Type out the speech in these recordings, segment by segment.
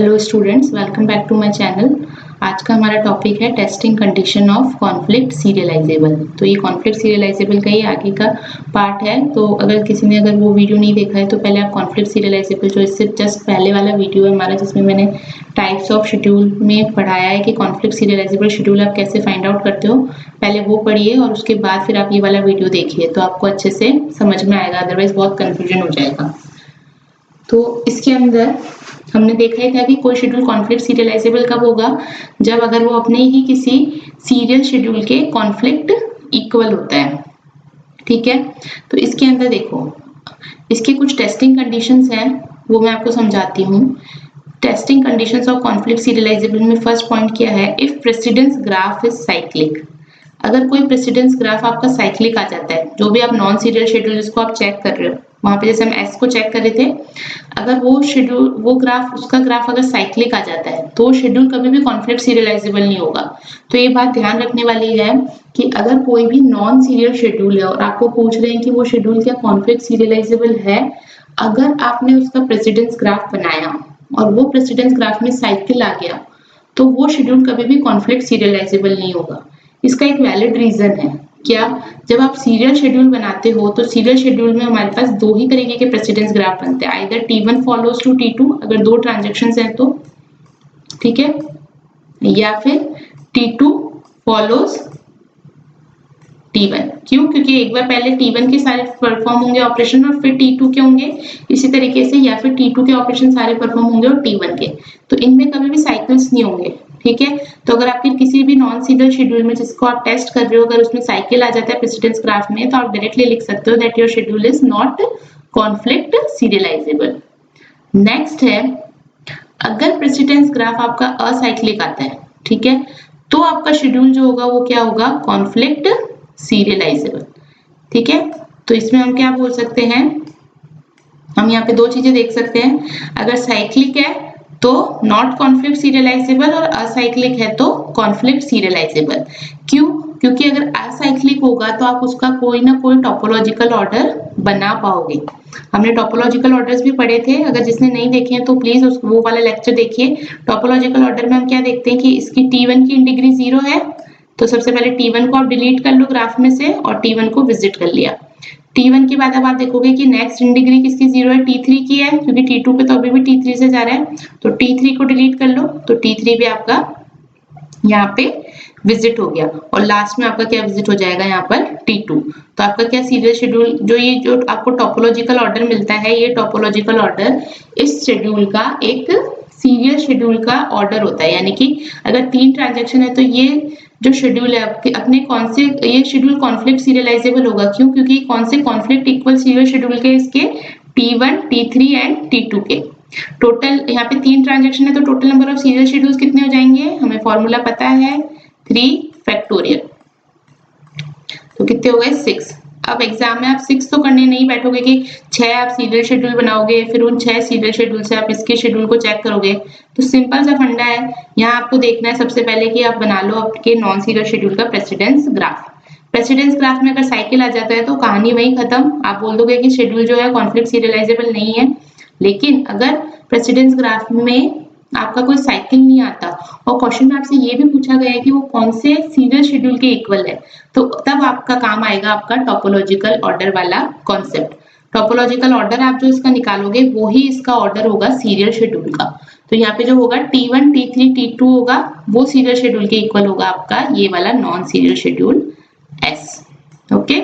Hello students, welcome back to my channel. आज का हमारा टॉपिक है testing condition of conflict serializable. तो ये कॉन्फ्लिक्ट सीरियलाइजेबल का ही आगे का पार्ट है। तो अगर किसी ने वो वीडियो नहीं देखा है तो पहले आप कॉन्फ्लिक्ट सीरियलाइजेबल जो इससे जस्ट पहले वाला वीडियो है हमारा, जिसमें मैंने टाइप्स ऑफ शेड्यूल में पढ़ाया है कि कॉन्फ्लिक्ट सीरियलाइजेबल शेड्यूल आप कैसे फाइंड आउट करते हो, पहले वो पढ़िए और उसके बाद फिर आप ये वाला वीडियो देखिए तो आपको अच्छे से समझ में आएगा, अदरवाइज बहुत कंफ्यूजन हो जाएगा। तो इसके अंदर हमने देखा ही था कि कोई शेड्यूल कॉन्फ्लिक्ट सीरियलाइजेबल कब होगा, जब अगर वो अपने ही किसी सीरियल शेड्यूल के कॉन्फ्लिक्ट इक्वल होता है। ठीक है, तो इसके अंदर देखो, इसके कुछ टेस्टिंग कंडीशंस हैं, वो मैं आपको समझाती हूँ। Testing conditions of conflict serialisable में फर्स्ट पॉइंट क्या है, if precedence graph is cyclic. अगर कोई प्रेसिडेंस ग्राफ आपका साइक्लिक आ जाता है, जो भी आप नॉन सीरियल शेड्यूल जिसको आप चेक कर रहे हो, वहां पे जैसे हम एस को चेक कर रहे थे, अगर वो शेड्यूल वो ग्राफ उसका ग्राफ अगर साइक्लिक आ जाता है तो शेड्यूल कभी भी कॉन्फ्लिक्ट सीरियलाइजेबल नहीं होगा। तो ये बात ध्यान रखने वाली है कि अगर कोई भी नॉन सीरियल शेड्यूल है और आपको पूछ रहे हैं कि वो शेड्यूल क्या कॉन्फ्लिक्ट सीरियलाइजेबल है, अगर आपने उसका प्रेसिडेंस ग्राफ बनाया और वो प्रेसिडेंस ग्राफ में साइकिल आ गया तो वो शेड्यूल कभी भी कॉन्फ्लिक्ट सीरियलाइजेबल नहीं होगा। इसका एक वैलिड रीजन है। क्या, जब आप सीरियल शेड्यूल बनाते हो तो सीरियल शेड्यूल में हमारे पास दो ही तरीके के प्रेसिडेंस ग्राफ बनते हैं, either T1 follows to T2 अगर दो ट्रांजैक्शंस हैं तो, ठीक है, या फिर T2 फॉलोज T1। क्यों? क्योंकि एक बार पहले T1 के सारे परफॉर्म होंगे ऑपरेशन और फिर T2 के होंगे, इसी तरीके से, या फिर T2 के ऑपरेशन सारे परफॉर्म होंगे और T1 के, तो इनमें कभी भी साइकिल्स नहीं होंगे। ठीक है, तो अगर आपके किसी भी नॉन सीरियल शेड्यूल में जिसको आप टेस्ट कर रहे हो, अगर उसमें साइकिल आ जाता है प्रेसिडेंस ग्राफ में, तो आप डायरेक्टली लिख सकते हो that your schedule is not conflict serialisable. Next है, अगर प्रेसिडेंस ग्राफ आपका असाइक्लिक आता है, ठीक है, तो आपका शेड्यूल जो होगा वो क्या होगा, कॉन्फ्लिक्ट सीरियलाइजेबल। ठीक है, तो इसमें हम क्या बोल सकते हैं, हम यहाँ पे दो चीजें देख सकते हैं, अगर साइक्लिक है तो नॉट कॉन्फ्लिक्ट सीरियलाइजेबल और असाइक्लिक है तो कॉन्फ्लिक्ट सीरियलाइजेबल। क्यों? क्योंकि अगर असाइक्लिक होगा तो आप उसका कोई ना कोई टोपोलॉजिकल ऑर्डर बना पाओगे। हमने टोपोलॉजिकल ऑर्डर्स भी पढ़े थे, अगर जिसने नहीं देखे हैं तो प्लीज वो वाला लेक्चर देखिए। टोपोलॉजिकल ऑर्डर में हम क्या देखते हैं कि इसकी T1 की डिग्री 0 है, तो सबसे पहले T1 को आप डिलीट कर लो ग्राफ में से और T1 को विजिट कर लिया। T1 के बाद अब आप देखोगे कि नेक्स्ट इन डिग्री किसकी 0 है, T3 की है, क्योंकि T2 पे तो अभी भी T3 से जा रहा है, तो T3 को डिलीट कर लो, तो T3 भी आपका यहाँ पे विजिट हो गया और लास्ट में आपका क्या विजिट हो जाएगा यहाँ पर, T2। तो आपका क्या सीरियल शेड्यूल, जो आपको टोपोलॉजिकल ऑर्डर मिलता है, ये टोपोलॉजिकल ऑर्डर इस शेड्यूल का एक सीरियल शेड्यूल का ऑर्डर होता है। यानी कि अगर 3 ट्रांजैक्शन है तो ये जो शेड्यूल है आपके अपने कौन से, ये शेड्यूल कॉन्फ्लिक्ट सीरियलाइजेबल होगा। क्यों? क्योंकि कौन से कॉन्फ्लिक्ट इक्वल सीरियल शेड्यूल के, इसके T1, T3 एंड T2 के। टोटल यहाँ पे 3 ट्रांजैक्शन है तो total number of serial schedules कितने हो जाएंगे, हमें फॉर्मूला पता है 3 फैक्टोरियल, तो कितने हो गए 6। अब एग्जाम में आप 6 तो करने नहीं बैठोगे कि 6 आप सीरियल शेड्यूल बनाओगे, फिर उन 6 सीरियल शेड्यूल से आप इसके शेड्यूल को चेक करोगे। तो सिंपल सा फंडा है, यहाँ आपको देखना है सबसे पहले कि आप बना लो आपके नॉन सीरियल शेड्यूल का प्रेसिडेंस ग्राफ। प्रेसिडेंस ग्राफ में अगर साइकिल आ जाता है तो कहानी वहीं खत्म, आप बोल दोगे कि शेड्यूल जो है कॉन्फ्लिक्ट सीरियलाइजेबल नहीं है। लेकिन अगर प्रेसिडेंस ग्राफ में आपका कोई साइकिल नहीं आता और क्वेश्चन में आपसे ये भी पूछा गया है कि वो कौन से सीरियल शेड्यूल के इक्वल है, तो तब आपका काम आएगा आपका टोपोलॉजिकल ऑर्डर वाला कॉन्सेप्ट। टोपोलॉजिकल ऑर्डर आप जो इसका निकालोगे वो ही इसका ऑर्डर होगा सीरियल शेड्यूल का। तो यहाँ पे जो होगा T1, T3, T2 होगा, वो सीरियल शेड्यूल के इक्वल होगा आपका ये वाला non serial schedule S। Okay,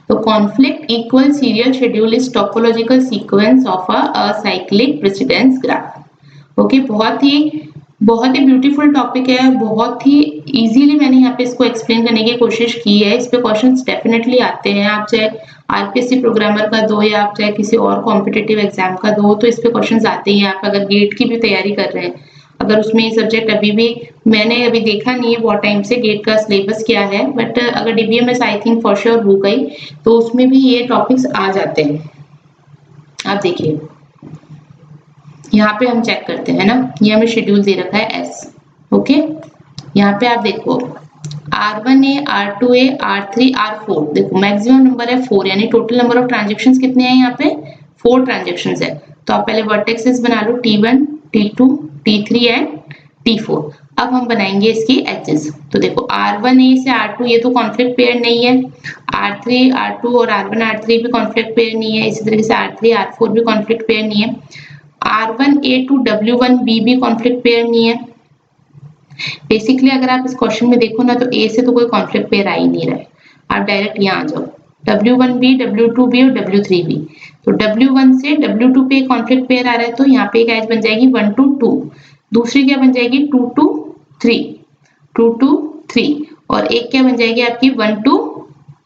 तो conflict equal serial schedule is topological sequence of a acyclic precedence graph। Okay, बहुत ही ब्यूटीफुल टॉपिक है, बहुत ही इजीली मैंने यहाँ पे इसको एक्सप्लेन करने की कोशिश की है। इस पे क्वेश्चंस डेफिनेटली आते हैं, आप चाहे आरपीएससी प्रोग्रामर का दो या आप चाहे किसी और कॉम्पिटिटिव एग्जाम का दो, तो इस पे क्वेश्चंस आते ही हैं। आप अगर गेट की भी तैयारी कर रहे हैं, अगर उसमें ये सब्जेक्ट अभी भी मैंने अभी देखा नहीं है बहुत टाइम से गेट का सिलेबस क्या है, बट अगर DBMS I think for sure हो गई तो उसमें भी ये टॉपिक्स आ जाते हैं। आप देखिए यहाँ पे हम चेक करते हैं ना, ये हमें शेड्यूल दे रखा है S। ओके, यहाँ पे आप देखो R1A, R2A, R3, R4, देखो मैक्सिमम नंबर है 4, यानी टोटल नंबर ऑफ ट्रांजेक्शन्स कितने हैं यहाँ पे 4 ट्रांजेक्शन्स है। तो आप पहले वर्टेक्सेस बना लो T1, T2, T3 and T4। अब हम बनाएंगे इसकी एजेस। तो देखो R1A से R2 ये तो कॉन्फ्लिक्ट पेयर नहीं है, R3, R2 और R1, R3 भी कॉन्फ्लिक्ट पेयर नहीं है, इसी तरीके से R3, R4 भी कॉन्फ्लिक्ट पेयर नहीं है, R1A to W1B भी कॉन्फ्लिक्ट पेयर नहीं है। बेसिकली अगर आप इस क्वेश्चन में देखो ना तो A से तो कोई कॉन्फ्लिक्ट पेयर आ ही नहीं रहा है, आप डायरेक्ट यहाँ आ जाओ W1B, W2B और W3B। तो W1 से W2 पे कॉन्फ्लिक्ट पेयर आ रहा है तो यहाँ पे एक एज बन जाएगी 1 to 2, दूसरी क्या बन जाएगी 2 to 3, 2 to 3 और एक क्या बन जाएगी आपकी 1 to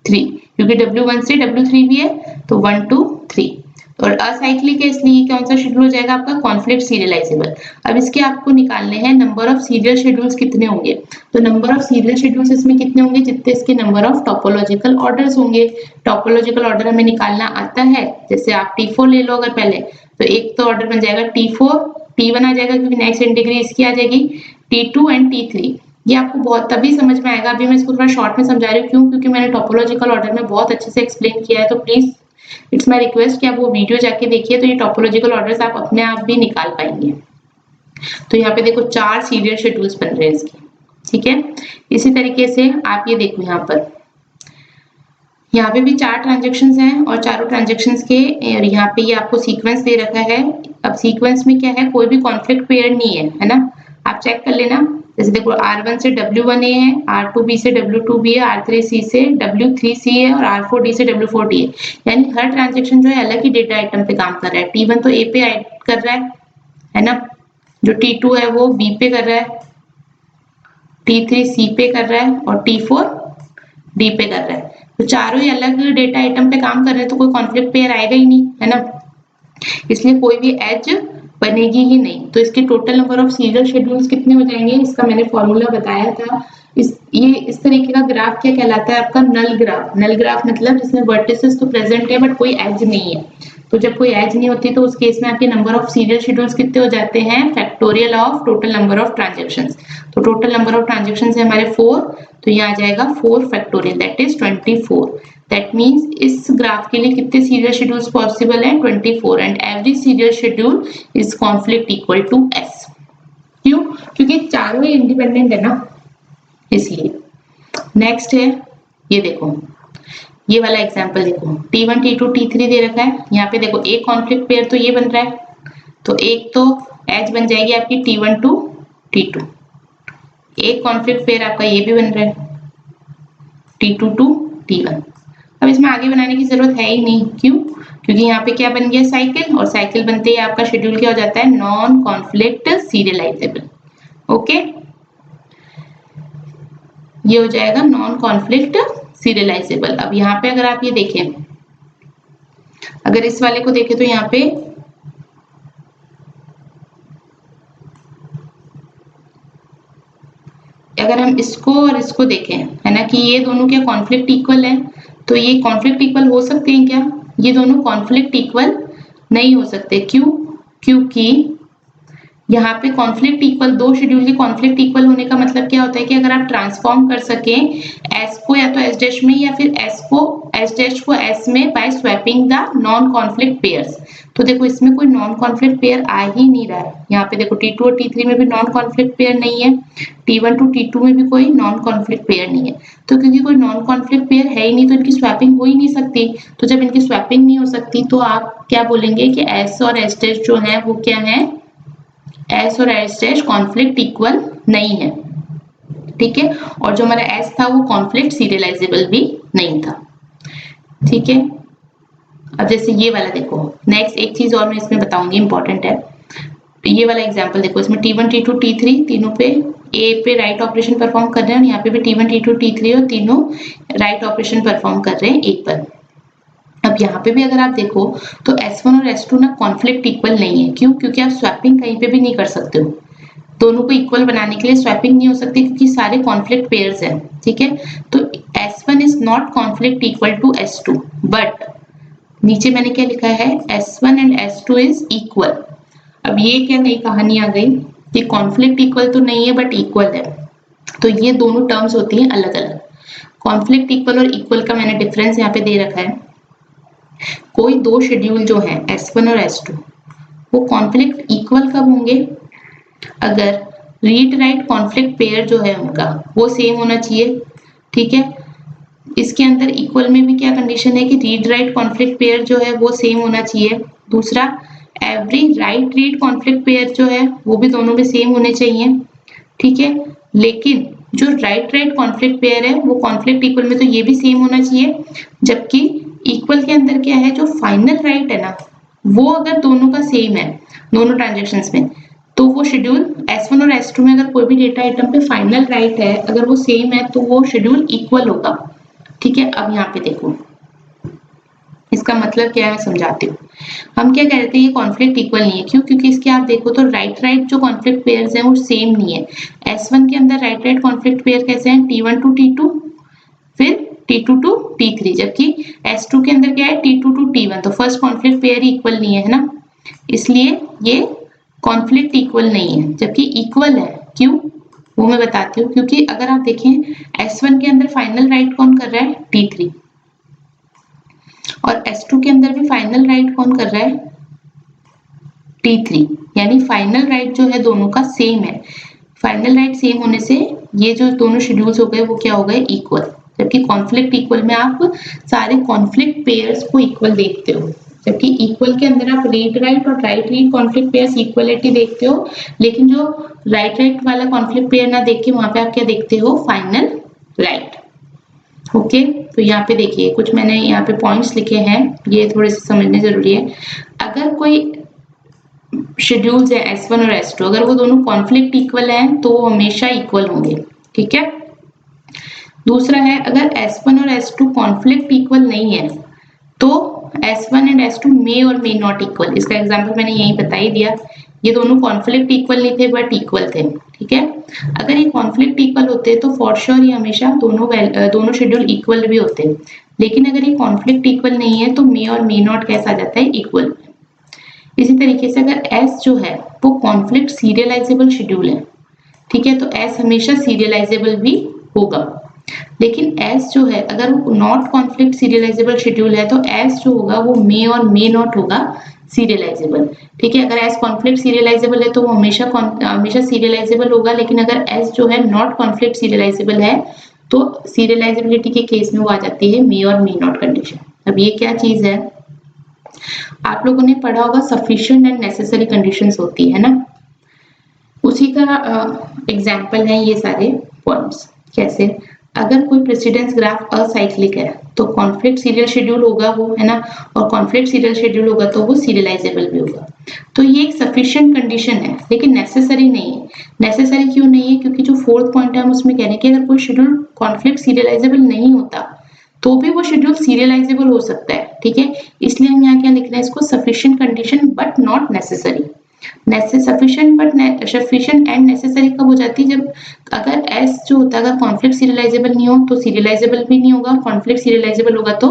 3, क्योंकि W1 से W3 भी है तो 1 to 3। और असाइक्लिक है इसलिए कौन सा शेड्यूल हो जाएगा आपका कॉन्फ्लिक्ट सीरियलाइजेबल। अब इसके आपको निकालने हैं नंबर ऑफ सीरियल शेड्यूल्स कितने होंगे। तो नंबर ऑफ सीरियल शेड्यूल्स इसमें कितने होंगे, जितने इसके नंबर ऑफ टोपोलॉजिकल ऑर्डर्स होंगे। टोपोलॉजिकल ऑर्डर हमें निकालना आता है, जैसे आप T4 ले लो अगर पहले, तो एक तो ऑर्डर बन जाएगा T4, T1 आ जाएगा क्योंकि नेक्स्ट इन डिग्री इसकी आ जाएगी, T2 एंड T3। ये आपको बहुत तभी समझ में आएगा, अभी मैं इसको थोड़ा शॉर्ट में समझा रही हूँ क्यों, क्योंकि मैंने टोपोलॉजिकल ऑर्डर में बहुत अच्छे से एक्सप्लेन किया है। तो प्लीज इट्स माय रिक्वेस्ट कि आप वो वीडियो जाके देखिए, तो ये टोपोलॉजिकल ऑर्डर्स आप अपने आप भी निकाल पाएंगे। तो यहाँ पे देखो 4 सीरियल शेड्यूल्स बन रहे हैं इसके, ठीक है। इसी तरीके से आप ये देखो यहाँ पे भी 4 ट्रांजेक्शन्स हैं और चारों ट्रांजेक्शन्स के यहाँ पे ये आपको सीक्वेंस दे रखा है। अब सीक्वेंस में क्या है, कोई भी कॉन्फ्लिक्ट पेयर नहीं है ना, आप चेक कर लेना। जैसे देखो R1 से W1A है, R2B से W2B है, R3C से W3C है और R4D से W4D है। यानी हर ट्रांजेक्शन जो है अलग ही डेटा आइटम पे काम कर रहा है। T1 तो A पे ऐड कर रहा है ना, जो T2 है वो B पे कर रहा है, T3 C पे कर रहा है और T4 D पे कर रहा है। तो चारों ही अलग डेटा आइटम पे काम कर रहे हैं तो कोई कॉन्फ्लिक्ट पेयर आएगा ही नहीं, है ना, इसलिए कोई भी एज बनेगी ही नहीं। तो इसके total number of serial schedules कितने हो जाएंगे, इसका मैंने फॉर्मूला बताया था। इस तरीके का ग्राफ क्या कहलाता है आपका, नल ग्राफ। नल ग्राफ मतलब जिसमें वर्टिसेस तो प्रेजेंट है बट कोई एज नहीं है। तो जब कोई एज नहीं होती तो उस केस में आपके नंबर ऑफ सीरियल शेड्यूल्स कितने हो जाते हैं, factorial of total number of transactions. तो टोटल नंबर ऑफ ट्रांजेक्शंस है हमारे 4, तो यहाँ आ जाएगा 4 factorial, that is 24। That means इस ग्राफ के लिए कितने सीरियल शेड्यूल्स पॉसिबल है, 24, and every serial schedule is conflict equal to S। क्यों, क्योंकि चारों ही इंडिपेंडेंट है ना, इसलिए। नेक्स्ट है ये देखो, ये वाला एग्जांपल देखो, T1, T2, T3 दे रखा है। यहाँ पे देखो एक कॉन्फ्लिक्ट पेयर तो ये बन रहा है, तो एक तो एज बन जाएगी आपकी T1 to T2, एक कॉन्फ्लिक्ट पेयर आपका ये भी बन रहा है T2 to T1। अब इसमें आगे बनाने की जरूरत है ही नहीं, क्यों, क्योंकि यहाँ पे क्या बन गया साइकिल, और साइकिल बनते ही आपका शेड्यूल क्या हो जाता है, नॉन कॉन्फ्लिक्ट सीरियलाइजेबल। ओके, ये हो जाएगा नॉन कॉन्फ्लिक्ट सीरियलाइजेबल। अब यहाँ पे अगर आप ये देखें, अगर इस वाले को देखें तो यहाँ पे अगर हम इसको और इसको देखें, है ना, कि ये दोनों क्या कॉन्फ्लिक्ट इक्वल है, तो ये कॉन्फ्लिक्ट इक्वल हो सकते हैं क्या, ये दोनों कॉन्फ्लिक्ट इक्वल नहीं हो सकते। क्यों, क्योंकि यहाँ पे कॉन्फ्लिक्ट इक्वल, दो शेड्यूल के कॉन्फ्लिक्ट इक्वल होने का मतलब क्या होता है कि अगर आप ट्रांसफॉर्म कर सकें एस को या तो एस डैश में या फिर एस डैश को एस में by swapping the non conflict pairs. तो देखो इसमें कोई नॉन कॉन्फ्लिक्ट पेयर आ ही नहीं रहा है। यहाँ पे देखो T2 और T3 में भी नॉन कॉन्फ्लिक्ट पेयर नहीं है, T1 to T2 में भी कोई नॉन कॉन्फ्लिक्ट पेयर नहीं है। तो क्योंकि कोई नॉन कॉन्फ्लिक्ट पेयर है ही नहीं तो इनकी स्वैपिंग हो ही नहीं सकती। तो जब इनकी स्वैपिंग नहीं हो सकती तो आप क्या बोलेंगे कि एस और एस डैश जो है वो क्या है, S और S डैश कॉन्फ्लिक्ट इक्वल नहीं है, ठीक है। और जो हमारा S था वो कॉन्फ्लिक्ट सीरियलाइजेबल भी नहीं था, ठीक है। अब जैसे ये वाला देखो, नेक्स्ट एक चीज और मैं इसमें बताऊंगी, इंपॉर्टेंट है। ये वाला एग्जांपल देखो, इसमें T1, T2, T3 तीनों पे A पे राइट ऑपरेशन परफॉर्म कर रहे हैं और यहाँ पे भी T1, T2, T3 और तीनों राइट ऑपरेशन परफॉर्म कर रहे हैं एक पर। अब यहाँ पे भी अगर आप देखो तो S1 और S2 ना कॉन्फ्लिक्ट इक्वल नहीं है। क्यों, क्योंकि आप स्वैपिंग कहीं पे भी नहीं कर सकते हो, दोनों को इक्वल बनाने के लिए स्वैपिंग नहीं हो सकती क्योंकि सारे कॉन्फ्लिक्ट पेयर्स हैं, ठीक है। तो S1 is not conflict equal to S2, but नीचे मैंने क्या लिखा है, S1 and S2 is equal. अब ये क्या नई कहानी आ गई कि कॉन्फ्लिक्ट इक्वल तो नहीं है बट इक्वल है, तो ये दोनों टर्म्स होती हैं अलग अलग। कॉन्फ्लिक्ट इक्वल और इक्वल का मैंने डिफरेंस यहाँ पे दे रखा है। कोई दो शेड्यूल जो है S1 और S2 वो कॉन्फ्लिक्ट इक्वल कब होंगे, अगर रीड राइट कॉन्फ्लिक्ट पेयर जो है उनका वो सेम होना चाहिए, ठीक है। इसके अंदर इक्वल में भी क्या कंडीशन है कि रीड राइट कॉन्फ्लिक्ट पेयर जो है वो सेम होना चाहिए। दूसरा, every right read conflict pair जो है वो भी दोनों में सेम होने चाहिए, ठीक है। लेकिन जो राइट राइट कॉन्फ्लिक्ट पेयर है वो कॉन्फ्लिक्ट इक्वल में तो ये भी सेम होना चाहिए, जबकि इक्वल के अंदर क्या है, जो फाइनल राइट है ना वो अगर दोनों का सेम है दोनों ट्रांजेक्शंस में, तो वो शेड्यूल S1 और S2 में अगर कोई भी डेटा आइटम पे फाइनल राइट है अगर वो सेम है तो वो शेड्यूल इक्वल होगा, ठीक है। अब यहाँ पे देखो इसका मतलब क्या है, मैं समझाती हूँ। हम क्या कह रहे थे, ये कॉन्फ्लिक्ट इक्वल नहीं है, क्यों? क्योंकि इसके आप देखो तो राइट राइट जो कॉन्फ्लिक्ट पेयर्स हैं वो सेम नहीं है। S1 के अंदर राइट राइट कॉन्फ्लिक्ट पेयर कैसे हैं, T1 टू T2, फिर T2 टू T3, जबकि S2 के अंदर क्या है, T2 टू T1। तो फर्स्ट कॉन्फ्लिक्ट पेयर ही इक्वल नहीं है ना, इसलिए ये कॉन्फ्लिक्ट इक्वल नहीं है, जबकि इक्वल है। क्यों, वो मैं बताती हूँ। क्योंकि अगर आप देखें S1 के अंदर फाइनल राइट कौन कर रहा है, T3, और S2 के अंदर भी फाइनल राइट कौन कर रहा है, T3, यानी फाइनल राइट जो है दोनों का सेम है। फाइनल राइट सेम होने से ये जो दोनों शेड्यूल्स हो गए वो क्या हो गए, इक्वल। जबकि कॉन्फ्लिक्ट इक्वल में आप सारे कॉन्फ्लिक्ट पेयर्स को इक्वल देखते हो, जबकि इक्वल के अंदर आप रीड राइट और right read conflict pairs equality देखते हो, लेकिन जो राइट राइट वाला कॉन्फ्लिक्ट पेयर ना देख के वहां पे आप क्या देखते हो, फाइनल राइट। ओके, तो यहाँ पे देखिए कुछ मैंने यहाँ पे पॉइंट्स लिखे हैं, ये थोड़े से समझने जरूरी है। अगर कोई शेड्यूल्स है S1 और S2, अगर वो दोनों कॉन्फ्लिक्ट इक्वल हैं तो वो हमेशा इक्वल होंगे, ठीक है। दूसरा है, अगर S1 और S2 कॉन्फ्लिक्ट इक्वल नहीं है तो S1 एंड S2 मे और मे नॉट इक्वल। इसका एग्जांपल मैंने यही बता ही दिया, ये दोनों कॉन्फ्लिक्ट इक्वल नहीं थे बट इक्वल थे, ठीक है। अगर ये कॉन्फ्लिक्ट इक्वल होते तो फॉर श्योर ये हमेशा दोनों शेड्यूल इक्वल भी होते, लेकिन अगर ये कॉन्फ्लिक्ट इक्वल नहीं है तो मे और मे नॉट कैसा आ जाता है, इक्वल। इसी तरीके से अगर S जो है वो कॉन्फ्लिक्ट सीरियलाइजेबल शेड्यूल है, ठीक है, तो S हमेशा सीरियलाइजेबल भी होगा। लेकिन S जो है अगर वो नॉट कॉन्फ्लिक्ट सीरियलाइजेबल शेड्यूल है तो S जो होगा वो मे और मे नॉट होगा सीरियलाइजेबल, ठीक है। अगर S कॉन्फ्लिक्ट सीरियलाइजेबल है तो वो हमेशा सीरियलाइजेबल होगा, लेकिन अगर S जो है नॉट कॉन्फ्लिक्ट सीरियलाइजेबल है तो सीरियलाइजेबिलिटी के केस में वो आ जाती है मे और मे नॉट कंडीशन। अब ये क्या चीज है, आप लोगों ने पढ़ा होगा सफिशिएंट एंड नेसेसरी कंडीशंस होती है ना, उसी का एग्जाम्पल है ये सारे पॉइंट्स। कैसे, अगर कोई प्रेसिडेंस ग्राफ असाइक्लिक है तो कॉन्फ्लिक्ट सीरियल शेड्यूल होगा वो, है ना, और कॉन्फ्लिक्ट सीरियल शेड्यूल होगा तो वो सीरियलाइजेबल भी होगा। तो ये एक सफिशिएंट कंडीशन है, लेकिन नेसेसरी नहीं है। नेसेसरी क्यों नहीं है, क्योंकि जो फोर्थ पॉइंट है हम उसमें कह रहे हैं कि अगर कोई शेड्यूल कॉन्फ्लिक्ट सीरियलाइजेबल नहीं होता तो भी वो शेड्यूल सीरियलाइजेबल हो सकता है, ठीक है। इसलिए हम यहाँ क्या लिख रहे हैं, इसको sufficient condition but not necessary. Sufficient and necessary कब हो जाती है, जब अगर S जो होता है अगर कॉन्फ्लिक्ट सीरियलाइजेबल नहीं हो तो सीरियलाइजेबल भी नहीं होगा, कॉन्फ्लिक्ट सीरियलाइजेबल होगा तो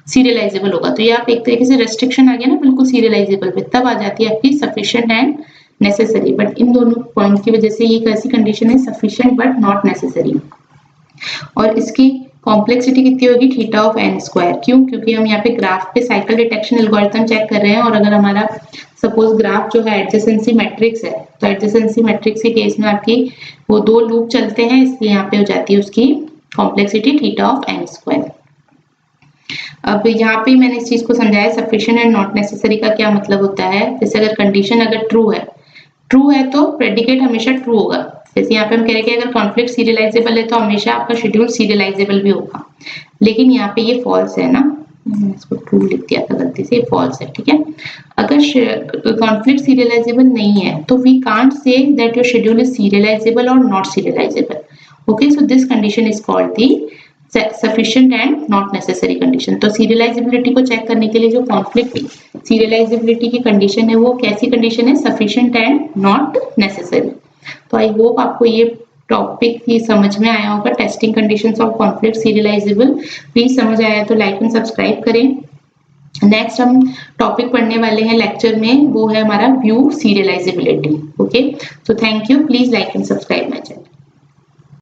सीरियलाइजेबल होगा। तो ये आप एक तरीके से रेस्ट्रिक्शन आ गया ना बिल्कुल सीरियलाइजेबल पे, तब आ जाती है आपकी sufficient and necessary. But in दोनों पॉइंट की वजह से ये कैसी कंडीशन है, सफिशिएंट बट नॉट नेसेसरी। और इसकी कॉम्प्लेक्सिटी कितनी होगी, थीटा ऑफ n स्क्वायर। क्यों, क्योंकि हम यहाँ पे ग्राफ पे साइकिल डिटेक्शन एल्गोरिथम चेक कर रहे हैं, और अगर हमारा सपोज ग्राफ जो है एडजेसेंसी मैट्रिक्स है तो एडजेसेंसी मैट्रिक्स के केस में आपकी वो दो लूप चलते हैं, इसलिए यहाँ पे हो जाती है उसकी complexity theta of n square. अब यहाँ पे मैंने इस चीज को समझाया सफिशिएंट एंड नॉट नेसेसरी का क्या मतलब होता है। जैसे अगर कंडीशन अगर ट्रू है तो प्रेडिकेट हमेशा ट्रू होगा। जैसे यहाँ पे हम कह रहे हैं कि अगर कॉन्फ्लिक्ट सीरियलाइजेबल है तो हमेशा आपका शेड्यूल सीरियलाइजेबल भी होगा, लेकिन यहाँ पे ये फॉल्स है ना, मैंने इसको ट्रू लिख दिया था गलती से, फॉल्स है, ठीक है। अगर कॉन्फ्लिक्ट सीरियलाइजेबल नहीं है तो we can't say that your schedule is serialisable और not serialisable. Okay, so this condition is called the sufficient and not necessary condition. तो सीरियलाइजेबिलिटी को चेक करने के लिए जो कॉन्फ्लिक्ट सीरियलाइजेबिलिटी की कंडीशन है वो कैसी कंडीशन है, सफिशिएंट एंड नॉट नेसेसरी। तो आई होप आपको ये टॉपिक ही समझ में आया होगा, testing conditions of conflict serialisable. Please समझ आया तो लाइक एंड सब्सक्राइब करें। नेक्स्ट हम टॉपिक पढ़ने वाले हैं लेक्चर में, वो है हमारा view serialisability. Okay, so thank you, please like and subscribe my channel.